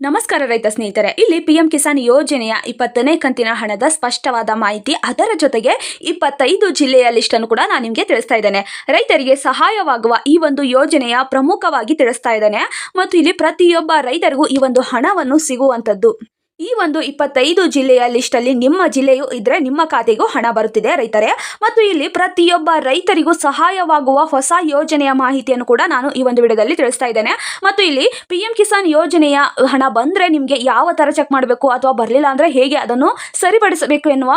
ನಮಸ್ಕಾರ ರೈತ ಸ್ನೇಹಿತರೆ, ಇಲ್ಲಿ ಪಿಎಂ ಕಿಸಾನ್ ಯೋಜನೆಯ 20ನೇ ಕಂತಿನ ಹಣದ ಸ್ಪಷ್ಟವಾದ ಮಾಹಿತಿ, ಅದರ ಜೊತೆಗೆ 25 ಜಿಲ್ಲೆಯ ಲಿಸ್ಟ್ ಅನ್ನು ಕೂಡ ನಾನು ನಿಮಗೆ ತಿಳಿಸ್ತಾ ಇದ್ದೇನೆ. ರೈತರಿಗೆ ಸಹಾಯವಾಗುವ ಈ ಒಂದು ಯೋಜನೆಯ ಪ್ರಮುಖವಾಗಿ ತಿಳಿಸ್ತಾ ಇದ್ದೇನೆ ಮತ್ತು ಇಲ್ಲಿ ಪ್ರತಿಯೊಬ್ಬ ರೈತರಿಗೂ ಈ ಒಂದು ಹಣವನ್ನು ಸಿಗುವಂತದ್ದು. ಈ ಒಂದು 25 ಜಿಲ್ಲೆಯ ಲಿಸ್ಟ್ ಅಲ್ಲಿ ನಿಮ್ಮ ಜಿಲ್ಲೆಯು ಇದ್ರೆ ನಿಮ್ಮ ಖಾತೆಗೂ ಹಣ ಬರುತ್ತಿದೆ ರೈತರೇ. ಮತ್ತು ಇಲ್ಲಿ ಪ್ರತಿಯೊಬ್ಬ ರೈತರಿಗೂ ಸಹಾಯವಾಗುವ ಹೊಸ ಯೋಜನೆಯ ಮಾಹಿತಿಯನ್ನು ಕೂಡ ನಾನು ಈ ಒಂದು ವಿಡಿಯೋದಲ್ಲಿ ತಿಳಿಸ್ತಾ ಇದ್ದೇನೆ. ಮತ್ತು ಇಲ್ಲಿ ಪಿಎಂ ಕಿಸಾನ್ ಯೋಜನೆಯ ಹಣ ಬಂದ್ರೆ ನಿಮಗೆ ಯಾವ ತರ ಚೆಕ್ ಮಾಡಬೇಕು ಅಥವಾ ಬರಲಿಲ್ಲ ಅಂದ್ರೆ ಹೇಗೆ ಅದನ್ನು ಸರಿಪಡಿಸಬೇಕು ಎನ್ನುವ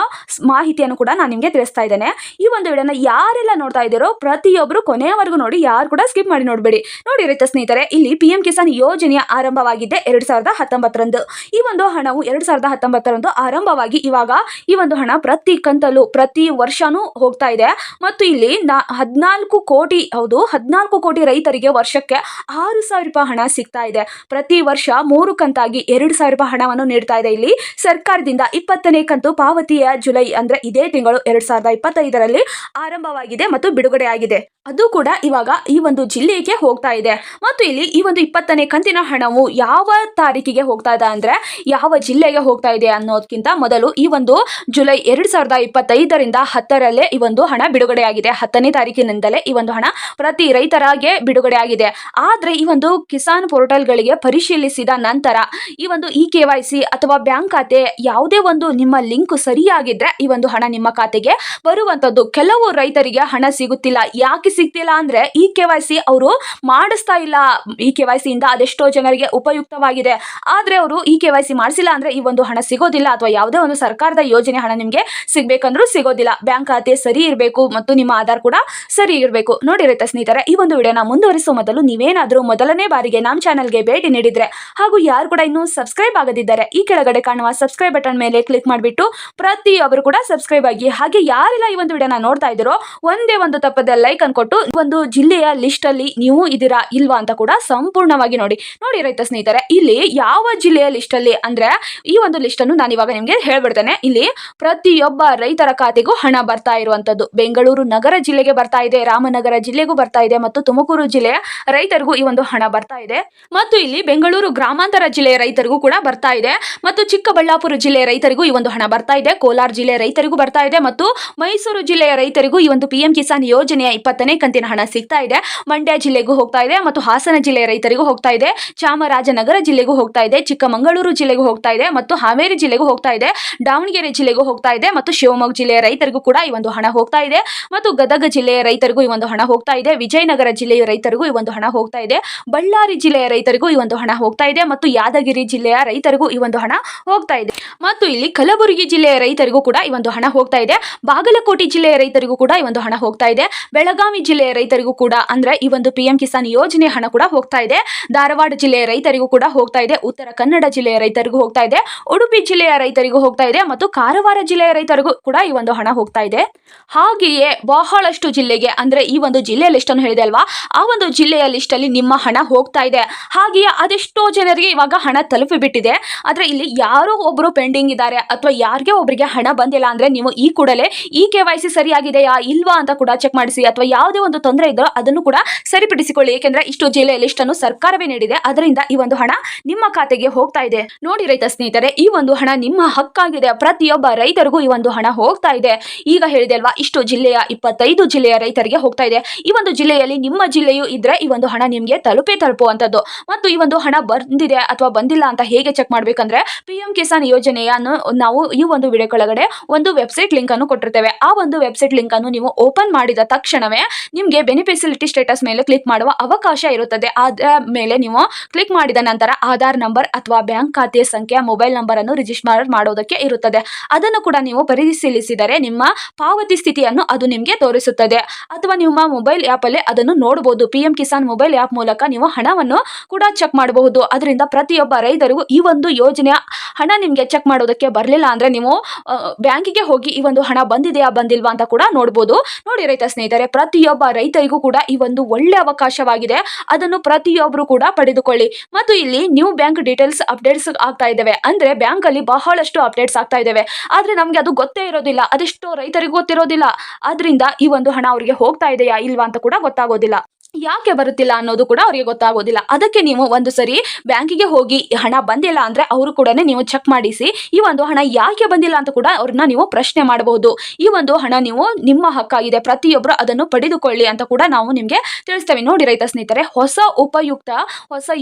ಮಾಹಿತಿಯನ್ನು ಕೂಡ ನಾನು ನಿಮಗೆ ತಿಳಿಸ್ತಾ ಇದ್ದೇನೆ. ಈ ಒಂದು ವಿಡಿಯೋನ ಯಾರೆಲ್ಲ ನೋಡ್ತಾ ಇದ್ದೀರೋ ಪ್ರತಿಯೊಬ್ಬರು ಕೊನೆಯವರೆಗೂ ನೋಡಿ, ಯಾರು ಕೂಡ ಸ್ಕಿಪ್ ಮಾಡಿ ನೋಡಬೇಡಿ. ನೋಡಿ ರೈತ ಸ್ನೇಹಿತರೆ, ಇಲ್ಲಿ ಪಿಎಂ ಕಿಸಾನ್ ಯೋಜನೆಯ ಆರಂಭವಾಗಿದ್ದೆ 2019ರಂದು. ಈ ಒಂದು ಹಣ 2019ರಂದು ಆರಂಭವಾಗಿ ಇವಾಗ ಈ ಒಂದು ಹಣ ಪ್ರತಿ ಕಂತಲು ಪ್ರತಿ ವರ್ಷನೂ ಹೋಗ್ತಾ ಇದೆ. ಮತ್ತು ಇಲ್ಲಿ 14 ಕೋಟಿ ರೈತರಿಗೆ ವರ್ಷಕ್ಕೆ 6,000 ರೂಪಾಯಿ ಹಣ ಸಿಗ್ತಾ ಇದೆ. ಪ್ರತಿ ವರ್ಷ 3 ಕಂತಾಗಿ 2,000 ರೂಪಾಯಿ ಹಣವನ್ನು ನೀಡ್ತಾ ಇದೆ. ಇಲ್ಲಿ ಸರ್ಕಾರದಿಂದ 20ನೇ ಕಂತು ಪಾವತಿಯ ಜುಲೈ ಅಂದ್ರೆ ಇದೇ ತಿಂಗಳು 2025ರಲ್ಲಿ ಆರಂಭವಾಗಿದೆ ಮತ್ತು ಬಿಡುಗಡೆ ಆಗಿದೆ. ಅದು ಕೂಡ ಇವಾಗ ಈ ಒಂದು ಜಿಲ್ಲೆಗೆ ಹೋಗ್ತಾ ಇದೆ. ಮತ್ತು ಇಲ್ಲಿ ಈ ಒಂದು 20ನೇ ಕಂತಿನ ಹಣವು ಯಾವ ತಾರೀಕಿಗೆ ಹೋಗ್ತಾ ಇದೆ ಅಂದ್ರೆ ಯಾವ ಜಿಲ್ಲೆಗೆ ಹೋಗ್ತಾ ಇದೆ ಅನ್ನೋದಕ್ಕಿಂತ ಮೊದಲು ಈ ಒಂದು ಜುಲೈ 2025ರಿಂದ 10ರಲ್ಲೇ ಈ ಒಂದು ಹಣ ಬಿಡುಗಡೆ ಆಗಿದೆ. 10ನೇ ತಾರೀಕಿನಿಂದಲೇ ಈ ಒಂದು ಹಣ ಪ್ರತಿ ರೈತರಿಗೆ ಬಿಡುಗಡೆ ಆಗಿದೆ. ಆದ್ರೆ ಈ ಒಂದು ಕಿಸಾನ್ ಪೋರ್ಟಲ್ಗಳಿಗೆ ಪರಿಶೀಲಿಸಿದ ನಂತರ ಈ ಒಂದು KYC ಅಥವಾ ಬ್ಯಾಂಕ್ ಖಾತೆ ಯಾವುದೇ ಒಂದು ನಿಮ್ಮ ಲಿಂಕ್ ಸರಿಯಾಗಿದ್ರೆ ಈ ಒಂದು ಹಣ ನಿಮ್ಮ ಖಾತೆಗೆ ಬರುವಂತದ್ದು. ಕೆಲವು ರೈತರಿಗೆ ಹಣ ಸಿಗುತ್ತಿಲ್ಲ. ಯಾಕೆ ಸಿಗ್ತಿಲ್ಲ ಅಂದ್ರೆ KYC ಅವರು ಮಾಡಿಸ್ತಾ ಇಲ್ಲ. KYC ಇಂದ ಅದೆಷ್ಟೋ ಜನರಿಗೆ ಉಪಯುಕ್ತವಾಗಿದೆ. ಆದ್ರೆ ಅವರು KYC ಮಾಡಿಸಿಲ್ಲ ಅಂದ್ರೆ ಈ ಒಂದು ಹಣ ಸಿಗೋದಿಲ್ಲ, ಅಥವಾ ಯಾವುದೇ ಒಂದು ಸರ್ಕಾರದ ಯೋಜನೆ ಹಣ ನಿಮಗೆ ಸಿಗ್ಬೇಕಂದ್ರೂ ಸಿಗೋದಿಲ್ಲ. ಬ್ಯಾಂಕ್ ಖಾತೆ ಸರಿ ಇರಬೇಕು ಮತ್ತು ನಿಮ್ಮ ಆಧಾರ್ ಕೂಡ ಸರಿ ಇರಬೇಕು. ನೋಡಿ ರೈತ ಸ್ನೇಹಿತರೆ, ಈ ಒಂದು ವಿಡಿಯೋನ ಮುಂದುವರಿಸುವ ಮೊದಲು ನೀವೇನಾದ್ರೂ ಮೊದಲನೇ ಬಾರಿಗೆ ನಮ್ಮ ಚಾನಲ್ಗೆ ಭೇಟಿ ನೀಡಿದ್ರೆ ಹಾಗೂ ಯಾರು ಕೂಡ ಇನ್ನೂ ಸಬ್ಸ್ಕ್ರೈಬ್ ಆಗದಿದ್ದಾರೆ ಈ ಕೆಳಗಡೆ ಕಾಣುವ ಸಬ್ಸ್ಕ್ರೈಬ್ ಬಟನ್ ಮೇಲೆ ಕ್ಲಿಕ್ ಮಾಡಿಬಿಟ್ಟು ಪ್ರತಿಯೊಬ್ಬರು ಕೂಡ ಸಬ್ಸ್ಕ್ರೈಬ್ ಆಗಿ. ಹಾಗೆ ಯಾರೆಲ್ಲ ಈ ಒಂದು ವಿಡಿಯೋನ ನೋಡ್ತಾ ಇದ್ದೀರೋ ಒಂದೇ ಒಂದು ತಪ್ಪದ ಲೈಕ್ ಅನ್ಕೊಟ್ಟು ಒಂದು ಜಿಲ್ಲೆಯ ಲಿಸ್ಟ್ ಅಲ್ಲಿ ನೀವು ಇದೀರಾ ಇಲ್ವಾ ಅಂತ ಕೂಡ ಸಂಪೂರ್ಣವಾಗಿ ನೋಡಿ. ನೋಡಿ ರೈತ ಸ್ನೇಹಿತರೆ, ಇಲ್ಲಿ ಯಾವ ಜಿಲ್ಲೆಯ ಲಿಸ್ಟ್ ಅಲ್ಲಿ ಅಂದ್ರೆ ಈ ಒಂದು ಲಿಸ್ಟ್ ಅನ್ನು ನಾನು ಇವಾಗ ನಿಮಗೆ ಹೇಳ್ಬಿಡ್ತೇನೆ. ಇಲ್ಲಿ ಪ್ರತಿಯೊಬ್ಬ ರೈತರ ಖಾತೆಗೂ ಹಣ ಬರ್ತಾ ಇರುವಂತದ್ದು. ಬೆಂಗಳೂರು ನಗರ ಜಿಲ್ಲೆಗೆ ಬರ್ತಾ ಇದೆ, ರಾಮನಗರ ಜಿಲ್ಲೆಗೂ ಬರ್ತಾ ಇದೆ ಮತ್ತು ತುಮಕೂರು ಜಿಲ್ಲೆಯ ರೈತರಿಗೂ ಈ ಒಂದು ಹಣ ಬರ್ತಾ ಇದೆ. ಮತ್ತು ಇಲ್ಲಿ ಬೆಂಗಳೂರು ಗ್ರಾಮಾಂತರ ಜಿಲ್ಲೆಯ ರೈತರಿಗೂ ಕೂಡ ಬರ್ತಾ ಇದೆ ಮತ್ತು ಚಿಕ್ಕಬಳ್ಳಾಪುರ ಜಿಲ್ಲೆಯ ರೈತರಿಗೂ ಈ ಒಂದು ಹಣ ಬರ್ತಾ ಇದೆ. ಕೋಲಾರ ಜಿಲ್ಲೆಯ ರೈತರಿಗೂ ಬರ್ತಾ ಇದೆ ಮತ್ತು ಮೈಸೂರು ಜಿಲ್ಲೆಯ ರೈತರಿಗೂ ಈ ಒಂದು ಪಿಎಂ ಕಿಸಾನ್ ಯೋಜನೆಯ 20ನೇ ಕಂತಿನ ಹಣ ಸಿಗ್ತಾ ಇದೆ. ಮಂಡ್ಯ ಜಿಲ್ಲೆಗೂ ಹೋಗ್ತಾ ಇದೆ ಮತ್ತು ಹಾಸನ ಜಿಲ್ಲೆಯ ರೈತರಿಗೂ ಹೋಗ್ತಾ ಇದೆ. ಚಾಮರಾಜನಗರ ಜಿಲ್ಲೆಗೂ ಹೋಗ್ತಾ ಇದೆ, ಚಿಕ್ಕಮಗಳೂರು ಜಿಲ್ಲೆಗೂ ಹೋಗ್ತಾ ಇದೆ ಮತ್ತು ಹಾವೇರಿ ಜಿಲ್ಲೆಗೂ ಹೋಗ್ತಾ ಇದೆ, ದಾವಣಗೆರೆ ಜಿಲ್ಲೆಗೂ ಹೋಗ್ತಾ ಇದೆ ಮತ್ತು ಶಿವಮೊಗ್ಗ ಜಿಲ್ಲೆಯ ರೈತರಿಗೂ ಕೂಡ ಈ ಒಂದು ಹಣ ಹೋಗ್ತಾ ಇದೆ ಮತ್ತು ಗದಗ ಜಿಲ್ಲೆಯ ರೈತರಿಗೂ ಈ ಒಂದು ಹಣ ಹೋಗ್ತಾ ಇದೆ. ವಿಜಯನಗರ ಜಿಲ್ಲೆಯ ರೈತರಿಗೂ ಈ ಒಂದು ಹಣ ಹೋಗ್ತಾ ಇದೆ. ಬಳ್ಳಾರಿ ಜಿಲ್ಲೆಯ ರೈತರಿಗೂ ಈ ಒಂದು ಹಣ ಹೋಗ್ತಾ ಇದೆ ಮತ್ತು ಯಾದಗಿರಿ ಜಿಲ್ಲೆಯ ರೈತರಿಗೂ ಈ ಒಂದು ಹಣ ಹೋಗ್ತಾ ಇದೆ. ಮತ್ತು ಇಲ್ಲಿ ಕಲಬುರಗಿ ಜಿಲ್ಲೆಯ ರೈತರಿಗೂ ಕೂಡ ಈ ಒಂದು ಹಣ ಹೋಗ್ತಾ ಇದೆ. ಬಾಗಲಕೋಟೆ ಜಿಲ್ಲೆಯ ರೈತರಿಗೂ ಕೂಡ ಈ ಒಂದು ಹಣ ಹೋಗ್ತಾ ಇದೆ. ಬೆಳಗಾವಿ ಜಿಲ್ಲೆಯ ರೈತರಿಗೂ ಕೂಡ ಅಂದ್ರೆ ಈ ಒಂದು ಪಿಎಂ ಕಿಸಾನ್ ಯೋಜನೆ ಹಣ ಕೂಡ ಹೋಗ್ತಾ ಇದೆ. ಧಾರವಾಡ ಜಿಲ್ಲೆಯ ರೈತರಿಗೂ ಕೂಡ ಹೋಗ್ತಾ ಇದೆ. ಉತ್ತರ ಕನ್ನಡ ಜಿಲ್ಲೆಯ ರೈತರಿಗೂ ಹೋಗ್ತಾ ಇದೆ. ಉಡುಪಿ ಜಿಲ್ಲೆಯ ರೈತರಿಗೂ ಹೋಗ್ತಾ ಇದೆ ಮತ್ತು ಕಾರವಾರ ಜಿಲ್ಲೆಯ ರೈತರಿಗೂ ಕೂಡ ಈ ಒಂದು ಹಣ ಹೋಗ್ತಾ ಇದೆ. ಹಾಗೆಯೇ ಬಹಳಷ್ಟು ಜಿಲ್ಲೆಗೆ ಅಂದ್ರೆ ಈ ಒಂದು ಜಿಲ್ಲೆಯ ಲಿಸ್ಟ್ ಅನ್ನು ಹೇಳಿದೆ ಅಲ್ವಾ, ಆ ಒಂದು ಜಿಲ್ಲೆಯ ಲಿಸ್ಟ್ ಅಲ್ಲಿ ನಿಮ್ಮ ಹಣ ಹೋಗ್ತಾ ಇದೆ. ಹಾಗೆಯೇ ಅದೆಷ್ಟೋ ಜನರಿಗೆ ಇವಾಗ ಹಣ ತಲುಪಿಬಿಟ್ಟಿದೆ. ಆದ್ರೆ ಇಲ್ಲಿ ಯಾರೋ ಒಬ್ರು ಪೆಂಡಿಂಗ್ ಇದ್ದಾರೆ ಅಥವಾ ಯಾರಿಗೆ ಒಬ್ಬರಿಗೆ ಹಣ ಬಂದಿಲ್ಲ ಅಂದ್ರೆ ನೀವು ಈ ಕೂಡಲೇ KYC ಸರಿಯಾಗಿದೆಯಾ ಇಲ್ವಾ ಅಂತ ಕೂಡ ಚೆಕ್ ಮಾಡಿಸಿ, ಅಥವಾ ಯಾವುದೇ ಒಂದು ತೊಂದರೆ ಇದ್ದರೂ ಅದನ್ನು ಕೂಡ ಸರಿಪಡಿಸಿಕೊಳ್ಳಿ. ಏಕೆಂದ್ರೆ ಇಷ್ಟು ಜಿಲ್ಲೆಯ ಲಿಸ್ಟ್ ಅನ್ನು ಸರ್ಕಾರವೇ ನೀಡಿದೆ, ಅದರಿಂದ ಈ ಒಂದು ಹಣ ನಿಮ್ಮ ಖಾತೆಗೆ ಹೋಗ್ತಾ ಇದೆ. ನೋಡಿ ರೈತ ಸ್ನೇಹಿತರೆ, ಈ ಒಂದು ಹಣ ನಿಮ್ಮ ಹಕ್ಕಾಗಿದೆ. ಪ್ರತಿಯೊಬ್ಬ ರೈತರಿಗೂ ಈ ಒಂದು ಹಣ ಹೋಗ್ತಾ ಇದೆ. ಈಗ ಹೇಳಿದೆ ಅಲ್ವಾ, ಇಷ್ಟು ಜಿಲ್ಲೆಯ 25 ಜಿಲ್ಲೆಯ ರೈತರಿಗೆ ಹೋಗ್ತಾ ಇದೆ. ಈ ಒಂದು ಜಿಲ್ಲೆಯಲ್ಲಿ ನಿಮ್ಮ ಜಿಲ್ಲೆಯು ಇದ್ರೆ ಈ ಒಂದು ಹಣ ನಿಮಗೆ ತಲುಪುವಂತದ್ದು. ಮತ್ತು ಈ ಒಂದು ಹಣ ಬಂದಿದೆ ಅಥವಾ ಬಂದಿಲ್ಲ ಅಂತ ಹೇಗೆ ಚೆಕ್ ಮಾಡ್ಬೇಕಂದ್ರೆ ಪಿಎಂ ಕಿಸಾನ್ ಯೋಜನೆಯನ್ನು ನಾವು ಈ ಒಂದು ವಿಡಿಯೋ ಕೆಳಗಡೆ ಒಂದು ವೆಬ್ಸೈಟ್ ಲಿಂಕ್ ಅನ್ನು ಕೊಟ್ಟಿರ್ತೇವೆ. ಆ ಒಂದು ವೆಬ್ಸೈಟ್ ಲಿಂಕ್ ಅನ್ನು ನೀವು ಓಪನ್ ಮಾಡಿದ ತಕ್ಷಣವೇ ನಿಮಗೆ ಬೆನಿಫಿಷಿಯಲಿಟಿ ಸ್ಟೇಟಸ್ ಮೇಲೆ ಕ್ಲಿಕ್ ಮಾಡುವ ಅವಕಾಶ ಇರುತ್ತದೆ. ಅದರ ಮೇಲೆ ನೀವು ಕ್ಲಿಕ್ ಮಾಡಿದ ನಂತರ ಆಧಾರ್ ನಂಬರ್ ಅಥವಾ ಬ್ಯಾಂಕ್ ಖಾತೆ ಸಂಖ್ಯೆ, ಮೊಬೈಲ್ ನಂಬರ್ ಅನ್ನು ರಿಜಿಸ್ಟರ್ ಮಾಡೋದಕ್ಕೆ ಇರುತ್ತದೆ. ಅದನ್ನು ಕೂಡ ನೀವು ಪರಿಶೀಲಿಸಿದರೆ ನಿಮ್ಮ ಪಾವತಿ ಸ್ಥಿತಿಯನ್ನು ಅದು ನಿಮಗೆ ತೋರಿಸುತ್ತದೆ. ಅಥವಾ ನಿಮ್ಮ ಮೊಬೈಲ್ ಆ್ಯಪ್ ಅಲ್ಲಿ ಅದನ್ನು ನೋಡಬಹುದು. ಪಿಎಂ ಕಿಸಾನ್ ಮೊಬೈಲ್ ಆ್ಯಪ್ ಮೂಲಕ ನೀವು ಹಣವನ್ನು ಕೂಡ ಚೆಕ್ ಮಾಡಬಹುದು. ಅದರಿಂದ ಪ್ರತಿಯೊಬ್ಬ ರೈತರಿಗೂ ಈ ಒಂದು ಯೋಜನೆಯ ಹಣ ನಿಮಗೆ ಚೆಕ್ ಮಾಡೋದಕ್ಕೆ ಬರಲಿಲ್ಲ ಅಂದ್ರೆ ನೀವು ಬ್ಯಾಂಕಿಗೆ ಹೋಗಿ ಈ ಒಂದು ಹಣ ಬಂದಿದೆಯಾ ಬಂದಿಲ್ವಾ ಅಂತ ಕೂಡ ನೋಡಬಹುದು. ನೋಡಿ ರೈತ ಸ್ನೇಹಿತರೆ, ಪ್ರತಿಯೊಬ್ಬ ರೈತರಿಗೂ ಕೂಡ ಈ ಒಂದು ಒಳ್ಳೆ ಅವಕಾಶವಾಗಿದೆ. ಅದನ್ನು ಪ್ರತಿಯೊಬ್ಬರು ಕೂಡ ಪಡೆದುಕೊಳ್ಳಿ. ಮತ್ತು ಇಲ್ಲಿ ನ್ಯೂ ಬ್ಯಾಂಕ್ ಡೀಟೇಲ್ಸ್ ಅಪ್ಡೇಟ್ಸ್ ಆಗ್ತಾ ಇದ್ದಾವೆ. ಅಂದ್ರೆ ಬ್ಯಾಂಕ್ ಅಲ್ಲಿ ಬಹಳಷ್ಟು ಅಪ್ಡೇಟ್ಸ್ ಆಗ್ತಾ ಇದ್ದಾವೆ. ಆದ್ರೆ ನಮ್ಗೆ ಅದು ಗೊತ್ತೇ ಇರೋದಿಲ್ಲ, ಅದೆಷ್ಟೋ ರೈತರಿಗೂ ಗೊತ್ತಿರೋದಿಲ್ಲ. ಆದ್ರಿಂದ ಈ ಒಂದು ಹಣ ಅವರಿಗೆ ಹೋಗ್ತಾ ಇದೆಯಾ ಇಲ್ವಾ ಅಂತ ಕೂಡ ಗೊತ್ತಾಗೋದಿಲ್ಲ. ಯಾಕೆ ಬರುತ್ತಿಲ್ಲ ಅನ್ನೋದು ಕೂಡ ಅವರಿಗೆ ಗೊತ್ತಾಗೋದಿಲ್ಲ. ಅದಕ್ಕೆ ನೀವು ಒಂದು ಸರಿ ಬ್ಯಾಂಕಿಗೆ ಹೋಗಿ ಹಣ ಬಂದಿಲ್ಲ ಅಂದ್ರೆ ಅವರು ಕೂಡ ನೀವು ಚೆಕ್ ಮಾಡಿಸಿ ಈ ಒಂದು ಹಣ ಯಾಕೆ ಬಂದಿಲ್ಲ ಅಂತ ಕೂಡ ಅವ್ರನ್ನ ನೀವು ಪ್ರಶ್ನೆ ಮಾಡಬಹುದು. ಈ ಒಂದು ಹಣ ನೀವು ನಿಮ್ಮ ಹಕ್ಕಾಗಿದೆ, ಪ್ರತಿಯೊಬ್ಬರು ಅದನ್ನು ಪಡೆದುಕೊಳ್ಳಿ ಅಂತ ಕೂಡ ನಾವು ನಿಮ್ಗೆ ತಿಳಿಸ್ತೇವೆ. ನೋಡಿ ರೈತ ಸ್ನೇಹಿತರೆ, ಹೊಸ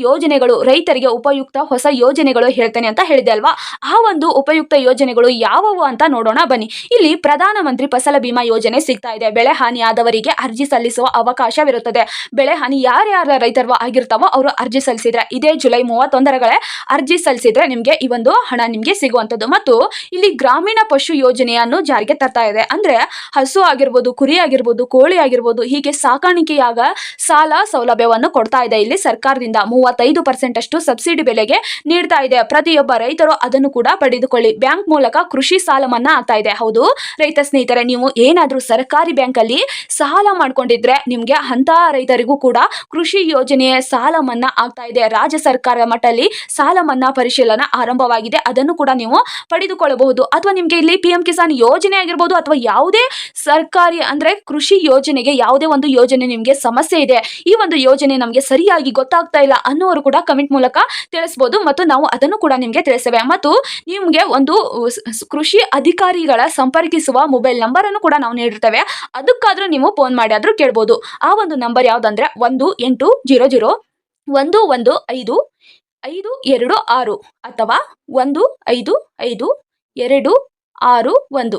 ಯೋಜನೆಗಳು, ರೈತರಿಗೆ ಉಪಯುಕ್ತ ಹೊಸ ಯೋಜನೆಗಳು ಹೇಳ್ತೇನೆ ಅಂತ ಹೇಳಿದೆ ಅಲ್ವಾ. ಆ ಒಂದು ಉಪಯುಕ್ತ ಯೋಜನೆಗಳು ಯಾವುವು ಅಂತ ನೋಡೋಣ ಬನ್ನಿ. ಇಲ್ಲಿ ಪ್ರಧಾನಮಂತ್ರಿ ಫಸಲ ಬಿಮಾ ಯೋಜನೆ ಸಿಗ್ತಾ ಇದೆ. ಬೆಳೆ ಹಾನಿಯಾದವರಿಗೆ ಅರ್ಜಿ ಸಲ್ಲಿಸುವ ಅವಕಾಶವಿರುತ್ತದೆ. ಬೆಳೆ ಹಾನಿ ಯಾರ್ಯಾರ ರೈತರು ಆಗಿರ್ತಾವೋ ಅವರು ಅರ್ಜಿ ಸಲ್ಲಿಸಿದ್ರೆ ಇದೇ ಜುಲೈ 31 ಅರ್ಜಿ ಸಲ್ಲಿಸಿದ್ರೆ ನಿಮ್ಗೆ ಈ ಒಂದು ಹಣ ನಿಮ್ಗೆ ಸಿಗುವಂತದ್ದು. ಮತ್ತು ಇಲ್ಲಿ ಗ್ರಾಮೀಣ ಪಶು ಯೋಜನೆಯನ್ನು ಜಾರಿಗೆ ತರ್ತಾ ಇದೆ. ಅಂದ್ರೆ ಹಸು ಆಗಿರ್ಬೋದು, ಕುರಿ ಆಗಿರ್ಬೋದು, ಕೋಳಿ ಆಗಿರ್ಬೋದು, ಹೀಗೆ ಸಾಕಾಣಿಕೆಯಾಗ ಸಾಲ ಸೌಲಭ್ಯವನ್ನು ಕೊಡ್ತಾ ಇದೆ. ಇಲ್ಲಿ ಸರ್ಕಾರದಿಂದ 35% ಅಷ್ಟು ಸಬ್ಸಿಡಿ ಬೆಲೆಗೆ ನೀಡ್ತಾ ಇದೆ. ಪ್ರತಿಯೊಬ್ಬ ರೈತರು ಅದನ್ನು ಕೂಡ ಪಡೆದುಕೊಳ್ಳಿ. ಬ್ಯಾಂಕ್ ಮೂಲಕ ಕೃಷಿ ಸಾಲ ಮನ್ನಾ ಆಗ್ತಾ ಇದೆ. ಹೌದು ರೈತ ಸ್ನೇಹಿತರೆ, ನೀವು ಏನಾದ್ರೂ ಸರ್ಕಾರಿ ಬ್ಯಾಂಕ್ ಅಲ್ಲಿ ಸಾಲ ಮಾಡ್ಕೊಂಡಿದ್ರೆ ನಿಮ್ಗೆ ಅಂತ ರೈತರಿಗೂ ಕೂಡ ಕೃಷಿ ಯೋಜನೆಯ ಸಾಲ ಮನ್ನಾ ಆಗ್ತಾ ಇದೆ. ರಾಜ್ಯ ಸರ್ಕಾರ ಮಟ್ಟದಲ್ಲಿ ಸಾಲ ಮನ್ನಾ ಪರಿಶೀಲನಾ ಆರಂಭವಾಗಿದೆ. ಅದನ್ನು ಕೂಡ ನೀವು ಪಡೆದುಕೊಳ್ಳಬಹುದು. ಅಥವಾ ನಿಮ್ಗೆ ಇಲ್ಲಿ PM ಕಿಸಾನ್ ಯೋಜನೆ ಆಗಿರ್ಬೋದು ಅಥವಾ ಯಾವುದೇ ಸರ್ಕಾರಿ ಅಂದ್ರೆ ಕೃಷಿ ಯೋಜನೆಗೆ ಯಾವುದೇ ಒಂದು ಯೋಜನೆ ನಿಮ್ಗೆ ಸಮಸ್ಯೆ ಇದೆ, ಈ ಒಂದು ಯೋಜನೆ ನಮ್ಗೆ ಸರಿಯಾಗಿ ಗೊತ್ತಾಗ್ತಾ ಇಲ್ಲ ಅನ್ನೋರು ಕೂಡ ಕಮೆಂಟ್ ಮೂಲಕ ತಿಳಿಸಬಹುದು ಮತ್ತು ನಾವು ಅದನ್ನು ಕೂಡ ನಿಮ್ಗೆ ತಿಳಿಸ್ತೇವೆ. ಮತ್ತು ನಿಮ್ಗೆ ಒಂದು ಕೃಷಿ ಅಧಿಕಾರಿಗಳ ಸಂಪರ್ಕಿಸುವ ಮೊಬೈಲ್ ನಂಬರ್ ಅನ್ನು ಕೂಡ ನಾವು ನೀಡಿರ್ತೇವೆ. ಅದಕ್ಕಾದ್ರೂ ನೀವು ಫೋನ್ ಮಾಡಿ ಆದ್ರೂ ಕೇಳಬಹುದು. ಆ ಒಂದು ನಂಬರ್ ಯಾವ್ದಂದ್ರೆ 1800 115 526 ಅಥವಾ 155 261.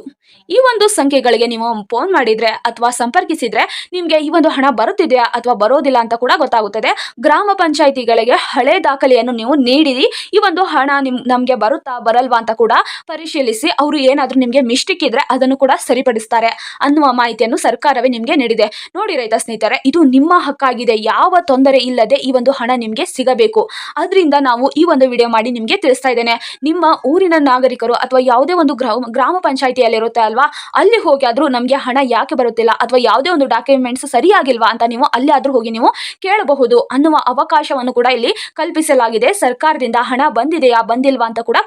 ಈ ಒಂದು ಸಂಖ್ಯೆಗಳಿಗೆ ನೀವು ಫೋನ್ ಮಾಡಿದ್ರೆ ಅಥವಾ ಸಂಪರ್ಕಿಸಿದ್ರೆ ನಿಮ್ಗೆ ಈ ಒಂದು ಹಣ ಬರುತ್ತಿದೆಯಾ ಅಥವಾ ಬರೋದಿಲ್ಲ ಅಂತ ಕೂಡ ಗೊತ್ತಾಗುತ್ತದೆ. ಗ್ರಾಮ ಪಂಚಾಯಿತಿಗಳಿಗೆ ಹಳೆ ದಾಖಲೆಯನ್ನು ನೀವು ನೀಡಿರಿ, ಈ ಒಂದು ಹಣ ನಮ್ಗೆ ಬರುತ್ತಾ ಬರಲ್ವಾ ಅಂತ ಕೂಡ ಪರಿಶೀಲಿಸಿ ಅವರು ಏನಾದ್ರೂ ನಿಮ್ಗೆ ಮಿಸ್ಟೇಕ್ ಇದ್ರೆ ಅದನ್ನು ಕೂಡ ಸರಿಪಡಿಸ್ತಾರೆ ಅನ್ನುವ ಮಾಹಿತಿಯನ್ನು ಸರ್ಕಾರವೇ ನಿಮ್ಗೆ ನೀಡಿದೆ. ನೋಡಿ ರೈತ ಸ್ನೇಹಿತರೆ, ಇದು ನಿಮ್ಮ ಹಕ್ಕಾಗಿದೆ. ಯಾವ ತೊಂದರೆ ಇಲ್ಲದೆ ಈ ಒಂದು ಹಣ ನಿಮ್ಗೆ ಸಿಗಬೇಕು. ಅದರಿಂದ ನಾವು ಈ ಒಂದು ವಿಡಿಯೋ ಮಾಡಿ ನಿಮ್ಗೆ ತಿಳಿಸ್ತಾ ಇದ್ದೇನೆ. ನಿಮ್ಮ ಊರಿನ ನಾಗರಿಕರು ಅಥವಾ ಯಾವುದೇ ಒಂದು ಗ್ರಾಮ ಪಂಚಾಯಿತಿಯಲ್ಲಿ ಇರುತ್ತೆ ಅಲ್ವಾ, ಅಲ್ಲಿ ಹೋಗಿ ಆದ್ರೂ ನಮ್ಗೆ ಹಣ ಯಾಕೆ ಬರುತ್ತಿಲ್ಲ ಅಥವಾ ಯಾವುದೇ ಒಂದು ಡಾಕ್ಯುಮೆಂಟ್ಸ್ ಸರಿಯಾಗಿಲ್ವಾ ಅಂತ ನೀವು ಅಲ್ಲಿ ಆದ್ರೂ ಹೋಗಿ ನೀವು ಕೇಳಬಹುದು ಅನ್ನುವ ಅವಕಾಶವನ್ನು ಕೂಡ ಇಲ್ಲಿ ಕಲ್ಪಿಸಲಾಗಿದೆ. ಸರ್ಕಾರದಿಂದ ಹಣ ಬಂದಿದೆಯಾ ಬಂದಿಲ್ವಾ ಅಂತ ಕೂಡ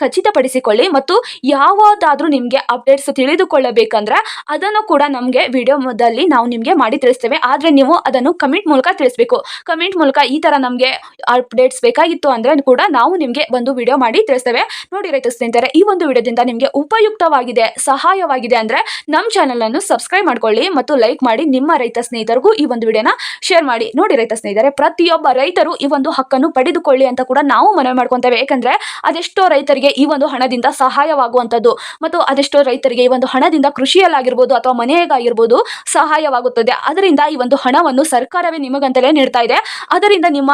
ಖಚಿತಪಡಿಸಿಕೊಳ್ಳಿ. ಮತ್ತು ಯಾವುದಾದ್ರೂ ನಿಮ್ಗೆ ಅಪ್ಡೇಟ್ಸ್ ತಿಳಿದುಕೊಳ್ಳಬೇಕಂದ್ರೆ ಅದನ್ನು ಕೂಡ ನಮ್ಗೆ ವಿಡಿಯೋದಲ್ಲಿ ನಾವು ನಿಮ್ಗೆ ಮಾಡಿ ತಿಳಿಸ್ತೇವೆ. ಆದ್ರೆ ನೀವು ಅದನ್ನು ಕಮೆಂಟ್ ಮೂಲಕ ತಿಳಿಸ್ಬೇಕು. ಕಮೆಂಟ್ ಮೂಲಕ ಈ ತರ ನಮ್ಗೆ ಅಪ್ಡೇಟ್ಸ್ ಬೇಕಾಗಿತ್ತು ಅಂದ್ರೆ ಕೂಡ ನಾವು ನಿಮ್ಗೆ ಒಂದು ವಿಡಿಯೋ ಮಾಡಿ ತಿಳಿಸ್ತೇವೆ. ನೋಡಿ ರೈತ ಸ್ನೇಹಿತರೆ, ಈ ಒಂದು ವಿಡಿಯೋದಿಂದ ನಿಮ್ಗೆ ಉಪಯುಕ್ತವಾಗಿದೆ, ಸಹಾಯವಾಗಿದೆ ಅಂದ್ರೆ ನಮ್ಮ ಚಾನೆಲ್ ಅನ್ನು ಸಬ್ಸ್ಕ್ರೈಬ್ ಮಾಡ್ಕೊಳ್ಳಿ ಮತ್ತು ಲೈಕ್ ಮಾಡಿ ನಿಮ್ಮ ರೈತ ಸ್ನೇಹಿತರಿಗೂ ಈ ಒಂದು ವಿಡಿಯೋನ ಶೇರ್ ಮಾಡಿ. ನೋಡಿ ರೈತ ಸ್ನೇಹಿತರೆ, ಪ್ರತಿಯೊಬ್ಬ ರೈತರು ಈ ಒಂದು ಹಕ್ಕನ್ನು ಪಡೆದುಕೊಳ್ಳಿ ಅಂತ ಕೂಡ ನಾವು ಮನವಿ ಮಾಡ್ಕೊಂತೇವೆ. ಯಾಕಂದ್ರೆ ಅದೆಷ್ಟೋ ರೈತರಿಗೆ ಈ ಒಂದು ಹಣದಿಂದ ಸಹಾಯವಾಗುವಂತದ್ದು ಮತ್ತು ಅದೆಷ್ಟೋ ರೈತರಿಗೆ ಈ ಒಂದು ಹಣದಿಂದ ಕೃಷಿಯಲ್ಲಾಗಿರ್ಬೋದು ಅಥವಾ ಮನೆಯಾಗಿರ್ಬೋದು ಸಹಾಯವಾಗುತ್ತದೆ. ಅದರಿಂದ ಈ ಒಂದು ಹಣವನ್ನು ಸರ್ಕಾರವೇ ನಿಮಗಂತಲೇ ನೀಡ್ತಾ ಇದೆ. ಅದರಿಂದ ನಿಮ್ಮ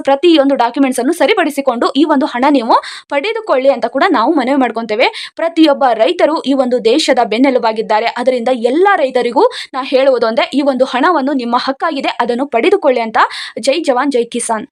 ಪ್ರತಿಯೊಂದು ಡಾಕ್ಯುಮೆಂಟ್ಸ್ ಅನ್ನು ಸರಿಪಡಿಸಿಕೊಂಡು ಈ ಒಂದು ಹಣ ನೀವು ಪಡೆದುಕೊಳ್ಳಿ ಅಂತ ಕೂಡ ನಾವು ಮನವಿ ಮಾಡ್ಕೊಂತೇವೆ. ಪ್ರತಿಯೊಬ್ಬ ರೈತರು ಈ ಒಂದು ದೇಶದ ಬೆನ್ನೆಲುಬಾಗಿದ್ದಾರೆ. ಅದರಿಂದ ಎಲ್ಲಾ ರೈತರಿಗೂ ನಾ ಹೇಳುವುದು ಅಂದ್ರೆ ಈ ಒಂದು ಹಣವನ್ನು ನಿಮ್ಮ ಹಕ್ಕಾಗಿದೆ, ಅದನ್ನು ಪಡೆದುಕೊಳ್ಳಿ ಅಂತ. ಜೈ ಜವಾನ್ ಜೈ ಕಿಸಾನ್.